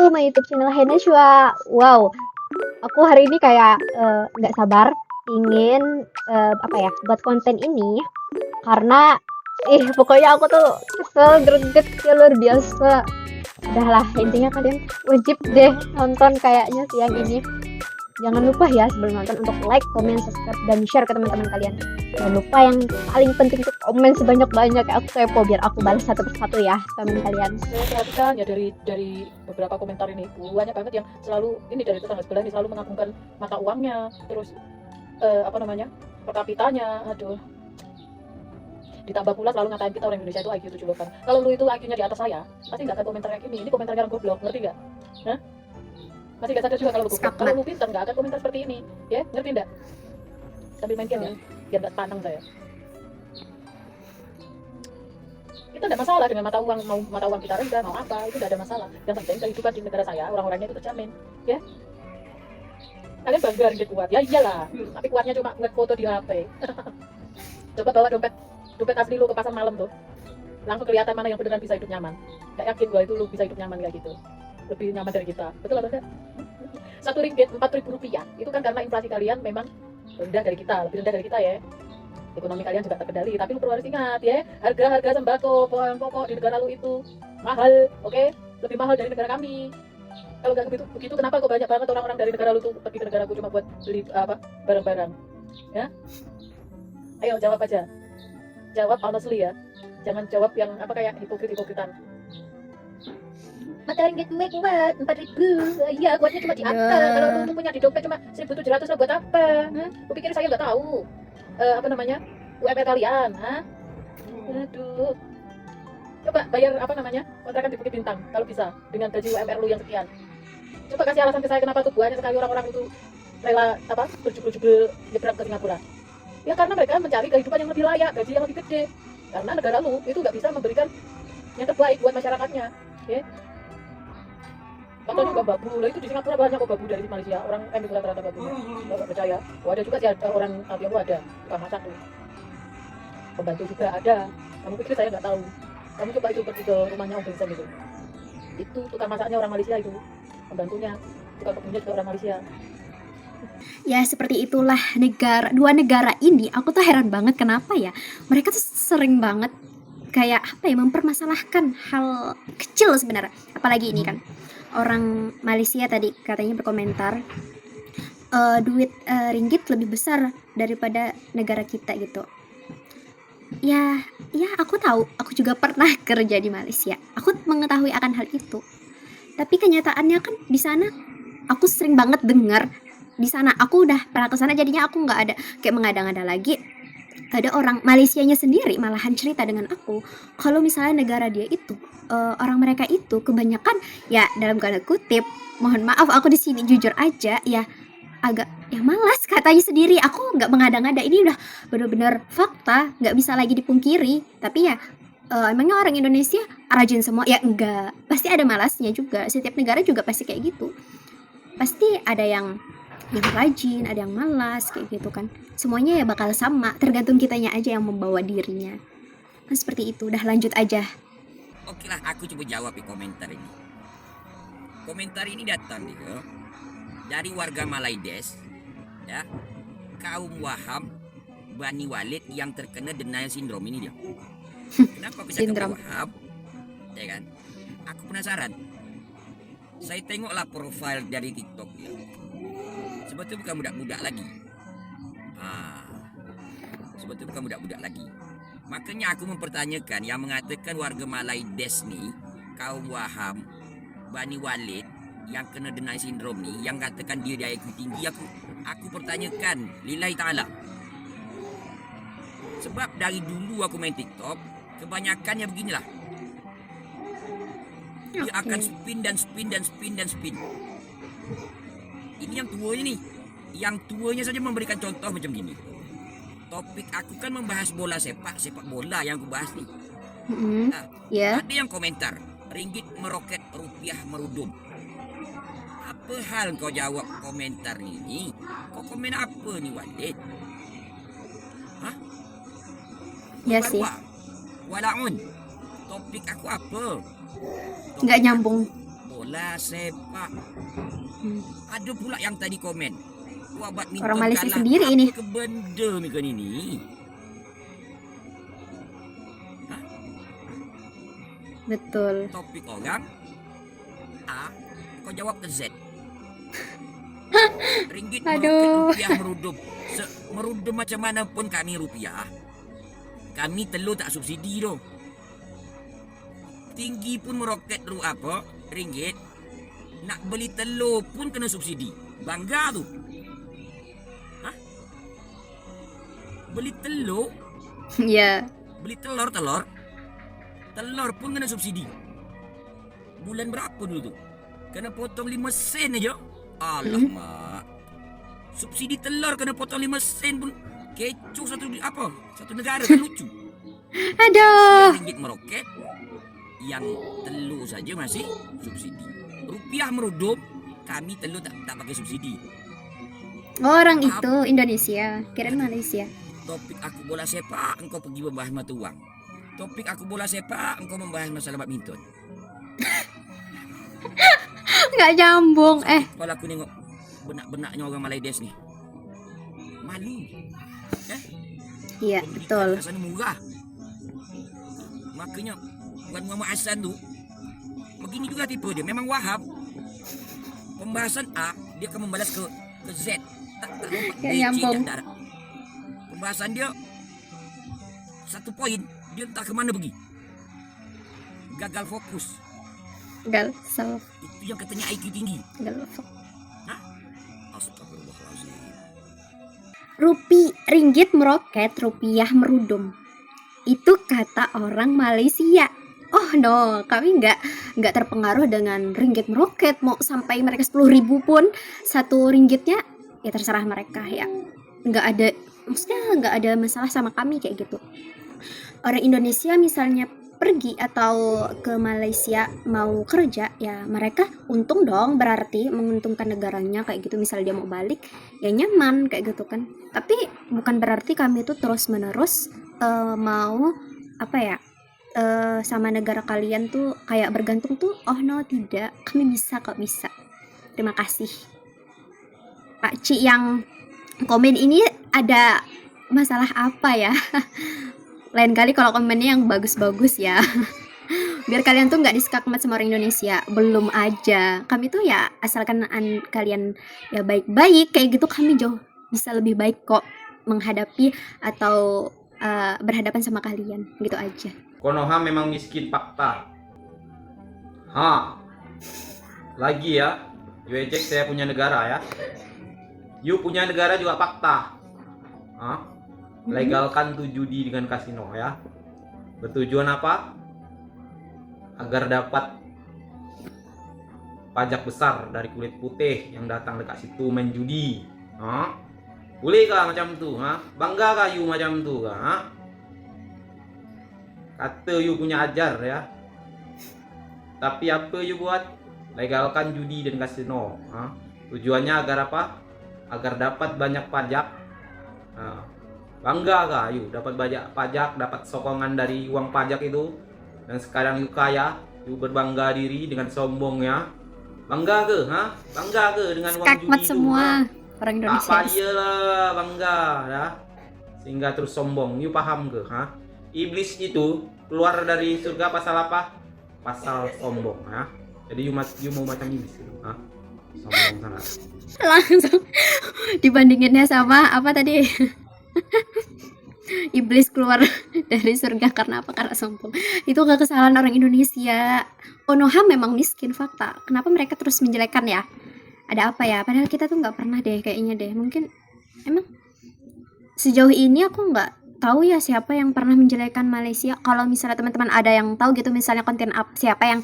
to my YouTube channel Hena Shua. Wow, aku hari ini kayak nggak sabar ingin buat konten ini karena pokoknya aku tuh kesel greget ya luar biasa. Udahlah, intinya kalian wajib deh nonton kayaknya siang ini. Jangan lupa ya sebelum nonton untuk like, comment, subscribe, dan share ke teman-teman kalian. Jangan lupa yang paling penting tuh komen sebanyak-banyak. Aku kepo biar aku balas satu persatu ya komen kalian. Saya perhatikan ya dari beberapa komentar ini banyak banget yang selalu ini dari tetangga sebelah ini selalu mengagungkan mata uangnya, terus per kapitanya, aduh. Ditambah pula selalu ngatain kita orang Indonesia itu IQ 78. Kalau lu itu IQ-nya di atas saya, pasti nggak akan komentar kayak gini. Ini komentarnya orang goblok, ngerti nggak? Hah? Masih nggak sadar juga kalau lu goblok. Kalau lu pintar nggak akan komentar seperti ini, ya? Ngerti nggak? Sambil main game ya, biar nggak pandang saya. Kita tidak masalah dengan mata uang, mau mata uang kita rendah, mau apa, itu tidak ada masalah. Yang penting kehidupan di negara saya, orang-orangnya itu terjamin, ya? Kalian bangga ringgit kuat, ya iyalah. Tapi kuatnya cuma ngeliat foto di HP. Coba bawa dompet asli lu ke pasar malam tuh, langsung kelihatan mana yang beneran bisa hidup nyaman. Gak yakin gua itu lu bisa hidup nyaman kayak gitu, lebih nyaman dari kita, betul atau enggak? Rp1 Rp4.000 itu kan karena inflasi kalian memang rendah dari kita, lebih rendah dari kita ya. Ekonomi kalian juga terkendali, tapi lu perlu harus ingat ya, harga sembako bahan pokok di negara lu itu mahal, oke? Lebih mahal dari negara kami. Kalau nggak begitu kenapa kok banyak banget orang-orang dari negara lu tuh pergi ke negaraku cuma buat beli barang-barang, ya? Ayo jawab aja. Jawab honestly ya, jangan jawab yang kayak hipokritan. Mata ringgit gue kuat 4.000, iya kuatnya cuma di atas. Kalau lu punya di dompet cuma 1.700 lah buat apa? Lu pikir saya nggak tahu UMR kalian? Aduh, coba bayar kontrakan di Bukit Bintang kalau bisa dengan gaji UMR lu yang sekian. Coba kasih alasan ke saya kenapa tuh banyak sekali orang-orang itu rela berjubel-jubel nyebrang ke Singapura. Ya karena mereka mencari kehidupan yang lebih layak, gaji yang lebih gede. Karena negara lu itu nggak bisa memberikan yang terbaik buat masyarakatnya, ya. Katanya nggak babu, lah itu di Singapura banyak kok babu dari Malaysia. Orang ambil rata-rata babunya, nggak percaya. Ada juga sih orang Tiongkok ada, tukang masak tuh. Pembantu juga ada. Kamu pikir saya nggak tahu? Kamu coba itu pergi ke rumahnya Om Vincent itu. Itu tukang masaknya orang Malaysia itu, pembantunya, tukang kebunnya juga orang Malaysia. Ya seperti itulah dua negara ini. Aku tuh heran banget kenapa ya mereka tuh sering banget kayak mempermasalahkan hal kecil sebenarnya. Apalagi ini kan orang Malaysia tadi katanya berkomentar duit ringgit lebih besar daripada negara kita gitu. Ya aku tahu, aku juga pernah kerja di Malaysia. Aku mengetahui akan hal itu. Tapi kenyataannya kan di sana aku sering banget dengar. Di sana aku udah pernah ke sana, jadinya aku nggak ada kayak mengada-ngada lagi. Ada orang Malaysianya sendiri malahan cerita dengan aku kalau misalnya negara dia itu orang mereka itu kebanyakan ya dalam tanda kutip, mohon maaf aku di sini jujur aja ya agak malas katanya sendiri. Aku nggak mengada-ngada, ini udah benar-benar fakta, nggak bisa lagi dipungkiri. Tapi ya emangnya orang Indonesia rajin semua? Ya enggak, pasti ada malasnya juga. Setiap negara juga pasti kayak gitu, pasti ada yang rajin, ada yang malas kayak gitu kan. Semuanya ya bakal sama, tergantung kitanya aja yang membawa dirinya. Kan seperti itu. Udah lanjut aja. Oke lah, aku coba jawab di komentar ini. Komentar ini datang dari warga Malaides, ya, kaum Waham Bani Walid yang terkena denial syndrome ini dia. Kenapa bisa kena Waham? Ya kan? Aku penasaran. Saya tengoklah profil dari TikTok dia. Sebetulnya bukan budak-budak lagi. Sebetulnya bukan budak-budak lagi. Makanya aku mempertanyakan yang mengatakan warga Malaides nih, kaum Waham Bani Walid yang kena denial syndrome nih, yang katakan dia IQ tinggi, aku pertanyakan lillahi ta'ala. Sebab dari dulu aku main TikTok, kebanyakannya beginilah. Dia akan spin dan spin. Ini yang tuanya nih. Yang tuanya saja memberikan contoh macam gini. Topik aku kan membahas bola sepak bola yang aku bahas nih. Ada yang komentar, ringgit meroket, rupiah merudum. Apa hal kau jawab komentar ini? Kau komen apa nih Walid? Ya sih. Walaun. Topik aku apa? Nggak nyambung. bola sepak. Ada pula yang tadi komen. Wah, badminton Orang Malaysia kalah. sendiri Apa ini. ke benda mikon ini? Betul. Topik orang A, kau jawab ke Z. Ringgit meroket, Aduh. rupiah merudum. Merudum macam mana pun kami rupiah, kami telur tak subsidi doh. Tinggi pun meroket ringgit. Nak beli telur pun kena subsidi. Bangga tu. Hah? Beli telur, Ya. beli telur pun kena subsidi. Bulan berapa dulu tu? Kena potong 5 sen aja. Alamak. Subsidi telur kena potong 5 sen pun kecoh satu negara kan lucu. Aduh. Ringgit meroket, yang telur saja masih subsidi. Rupiah merudum, kami telur tak pakai subsidi. Orang itu Indonesia, kirain Malaysia. Topik aku bola sepak, engkau pergi membahas mata uang. Topik aku bola sepak, engkau membahas masalah badminton. Nggak nyambung. Kalau aku nengok benak-benaknya orang Malaydes ni, malu. Iya, betul. Pendidikan kat sana murah. Makanya Wan Muhammad Hassan tu begini juga tipe dia. Memang Wahab. Pembahasan A, dia akan membalas ke Z. Tak lompat Nggak B, C, nyambung. tak. Pembahasan dia satu poin, dia entah ke mana pergi. Gagal fokus. Gal, self, Itu yang katanya IQ tinggi. gal, Astagfirullahaladzim. Ringgit meroket, rupiah merudum. Itu kata orang Malaysia. Oh no, kami nggak terpengaruh dengan ringgit meroket. Mau sampai mereka 10.000 pun satu ringgitnya ya terserah mereka ya. Maksudnya nggak ada masalah sama kami kayak gitu. Orang Indonesia misalnya pergi atau ke Malaysia mau kerja, ya mereka untung dong, berarti menguntungkan negaranya kayak gitu. Misal dia mau balik ya nyaman kayak gitu kan. Tapi bukan berarti kami itu terus menerus mau sama negara kalian tuh kayak bergantung tuh. Oh no, tidak, kami bisa kok, bisa. Terima kasih Pak Ci yang komen ini. Ada masalah apa ya? Lain kali kalau komennya yang bagus-bagus ya. Biar kalian tuh nggak diskakmat sama orang Indonesia. Belum aja. Kami tuh ya asalkan kalian ya baik-baik kayak gitu, kami jauh bisa lebih baik kok menghadapi atau berhadapan sama kalian. Gitu aja. Konoha memang miskin fakta. Lagi ya. You cek saya punya negara ya. You punya negara juga fakta. Legalkan tuh judi dengan kasino ya. Bertujuan apa? Agar dapat pajak besar dari kulit putih yang datang dekat situ main judi. Boleh kah macam tu? Bangga kah you macam tu kah? Kata you punya ajar ya. Tapi apa you buat? Legalkan judi dan kasino. Tujuannya agar apa? Agar dapat banyak pajak. Bangga kah you dapat banyak pajak, dapat sokongan dari uang pajak itu, dan sekarang you kaya, you berbangga diri dengan sombongnya. Bangga ke? Bangga ke dengan uang judi Skakmat itu? semua orang Indonesia. Tak payahlah bangga ya. Sehingga terus sombong. You paham ke? Iblis itu keluar dari surga pasal apa? Pasal sombong ya. Jadi you mau macam iblis gitu. Sombong sangat. Langsung dibandinginnya sama apa tadi? Iblis keluar dari surga karena apa? Karena sombong. Itu gak kesalahan orang Indonesia. Konoha memang miskin, fakta. Kenapa mereka terus menjelekkan ya? Ada apa ya? Padahal kita tuh nggak pernah deh kayaknya deh. Mungkin emang sejauh ini aku nggak tahu ya siapa yang pernah menjelekkan Malaysia. Kalau misalnya teman-teman ada yang tahu gitu, misalnya konten siapa yang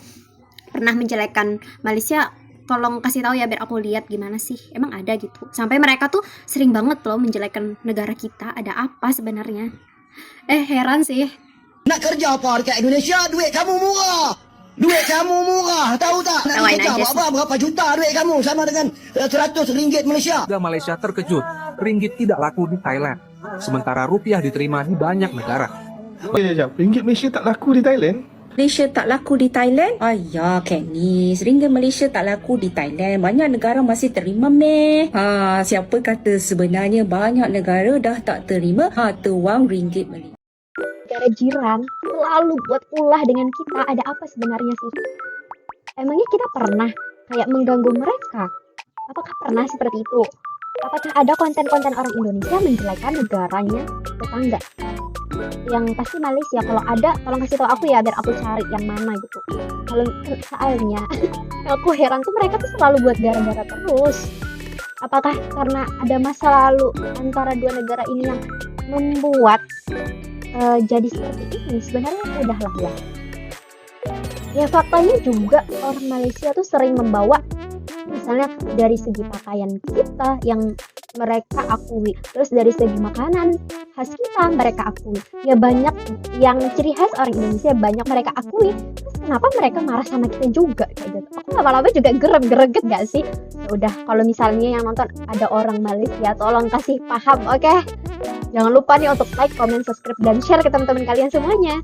pernah menjelekkan Malaysia, tolong kasih tahu ya biar aku lihat gimana sih. Emang ada gitu. Sampai mereka tuh sering banget loh menjelekkan negara kita. Ada apa sebenarnya? Heran sih. Nak kerja apa dekat Indonesia? Duit kamu murah. Duit kamu murah, tahu tak? Nak Tawain kerja aja buat apa? Berapa juta duit kamu sama dengan 100 ringgit Malaysia? Warga Malaysia terkejut, ringgit tidak laku di Thailand, sementara rupiah diterima di banyak negara. Ringgit Malaysia tak laku di Thailand? Malaysia tak laku di Thailand? Ayah, Kennis, ringgit Malaysia tak laku di Thailand. Banyak negara masih terima meh. Siapa kata sebenarnya banyak negara dah tak terima harta wang ringgit Malaysia. Negara jiran selalu buat ulah dengan kita. Ada apa sebenarnya sih? Emangnya kita pernah kayak mengganggu mereka? Apakah pernah seperti itu? Apakah ada konten-konten orang Indonesia menjelekan negaranya tetangga? Yang pasti Malaysia. Kalau ada, tolong kasih tahu aku ya biar aku cari yang mana gitu. Kalau soalnya aku heran tuh mereka tuh selalu buat gara-gara terus. Apakah karena ada masa lalu antara dua negara ini yang membuat jadi seperti ini? Sebenarnya udahlah ya. Ya faktanya juga orang Malaysia tuh sering membawa misalnya dari segi pakaian kita yang mereka akui, terus dari segi makanan khas kita mereka akui. Ya banyak yang ciri khas orang Indonesia banyak mereka akui. Terus kenapa mereka marah sama kita juga kayak gitu? Aku lama-lama juga greget gak sih? Ya udah, kalau misalnya yang nonton ada orang Malaysia, tolong kasih paham, oke? Jangan lupa nih untuk like, comment, subscribe, dan share ke teman-teman kalian semuanya.